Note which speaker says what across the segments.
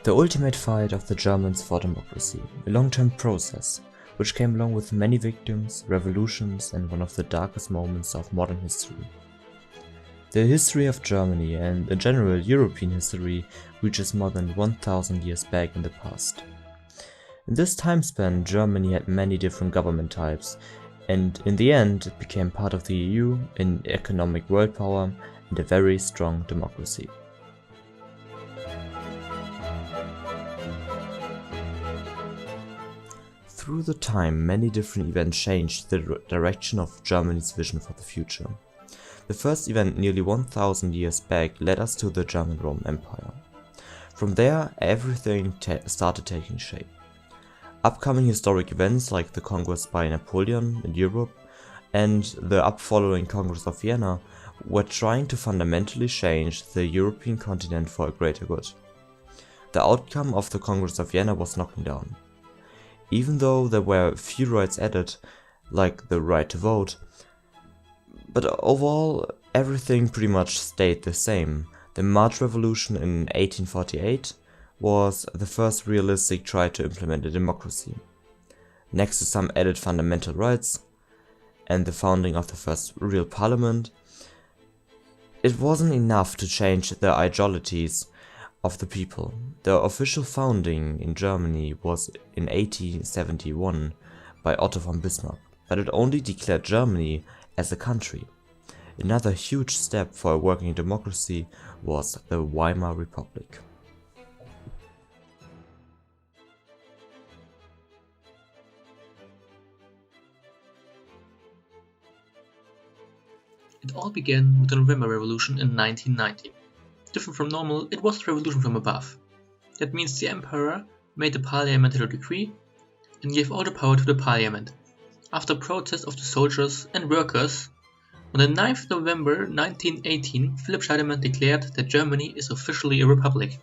Speaker 1: The ultimate fight of the Germans for democracy, a long-term process, which came along with many victims, revolutions, and one of the darkest moments of modern history. The history of Germany and in general European history reaches more than 1000 years back in the past. In this time span, Germany had many different government types, and in the end it became part of the EU, an economic world power, and a very strong democracy. Through the time, many different events changed the direction of Germany's vision for the future. The first event nearly 1000 years back led us to the German Roman Empire. From there, everything started taking shape. Upcoming historic events like the conquest by Napoleon in Europe and the upfollowing Congress of Vienna were trying to fundamentally change the European continent for a greater good. The outcome of the Congress of Vienna was knocking down. Even though there were few rights added, like the right to vote, but overall everything pretty much stayed the same. The March Revolution in 1848 was the first realistic try to implement a democracy. Next to some added fundamental rights and the founding of the first real parliament, it wasn't enough to change the ideologies of the people. The official founding in Germany was in 1871 by Otto von Bismarck, but it only declared Germany as a country. Another huge step for a working democracy was the Weimar Republic.
Speaker 2: It all began with the November Revolution in 1919. Different from normal, it was a revolution from above. That means the emperor made a parliamentary decree and gave all the power to the parliament. After protests of the soldiers and workers, on the 9th November 1918, Philipp Scheidemann declared that Germany is officially a republic.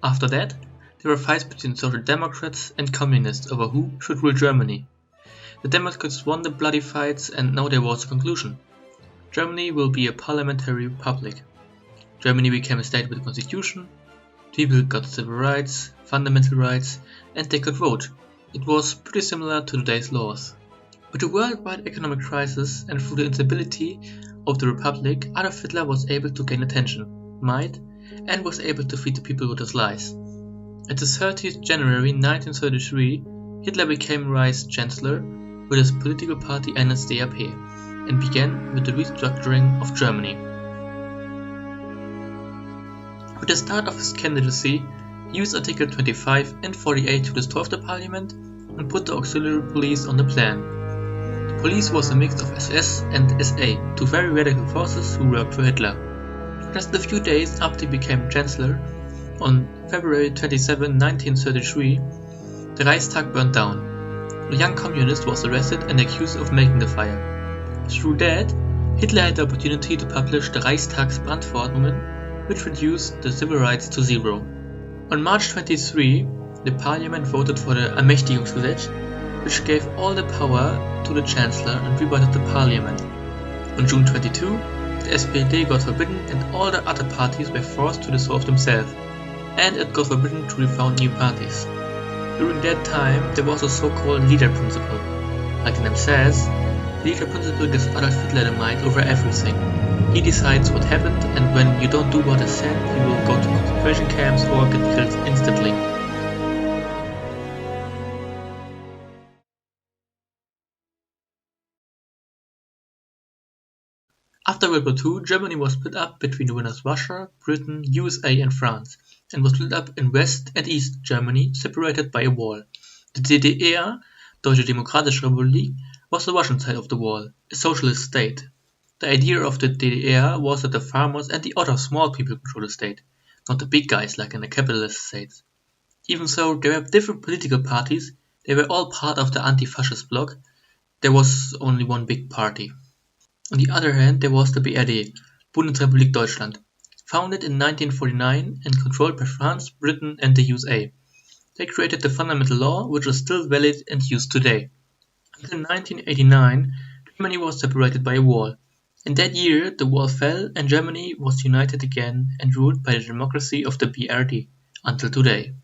Speaker 2: After that, there were fights between Social Democrats and Communists over who should rule Germany. The Democrats won the bloody fights and now there was a conclusion. Germany will be a parliamentary republic. Germany became a state with a constitution, people got civil rights, fundamental rights, and they could vote. It was pretty similar to today's laws. With the worldwide economic crisis and through the instability of the republic, Adolf Hitler was able to gain attention, might, and was able to feed the people with his lies. At the 30th January 1933, Hitler became Reichschancellor with his political party NSDAP and began with the restructuring of Germany. With the start of his candidacy, he used Article 25 and 48 to dissolve the parliament and put the auxiliary police on the plan. The police was a mix of SS and SA, two very radical forces who worked for Hitler. Just a few days after he became Chancellor, on February 27, 1933, the Reichstag burned down. A young communist was arrested and accused of making the fire. Through that, Hitler had the opportunity to publish the Reichstagsbrandverordnungen, which reduced the civil rights to zero. On March 23, the parliament voted for the Ermächtigungsgesetz, which gave all the power to the chancellor and rebutted the parliament. On June 22, the SPD got forbidden and all the other parties were forced to dissolve themselves, and it got forbidden to refound new parties. During that time, there was a so-called leader principle. Like the name says, the leader principle gives Adolf Hitler the might over everything. He decides what happened, and when you don't do what is said, you will go to concentration camps or get killed instantly. After World War II, Germany was split up between the winners Russia, Britain, USA and France, and was split up in West and East Germany, separated by a wall. The DDR, Deutsche Demokratische Republik, was the Russian side of the wall, a socialist state. The idea of the DDR was that the farmers and the other small people control the state, not the big guys like in the capitalist states. Even so, there were different political parties, they were all part of the anti-fascist bloc, there was only one big party. On the other hand, there was the BRD, Bundesrepublik Deutschland, founded in 1949 and controlled by France, Britain and the USA. They created the fundamental law, which is still valid and used today. Until 1989, Germany was separated by a wall. In that year, the wall fell and Germany was united again and ruled by the democracy of the BRD, until today.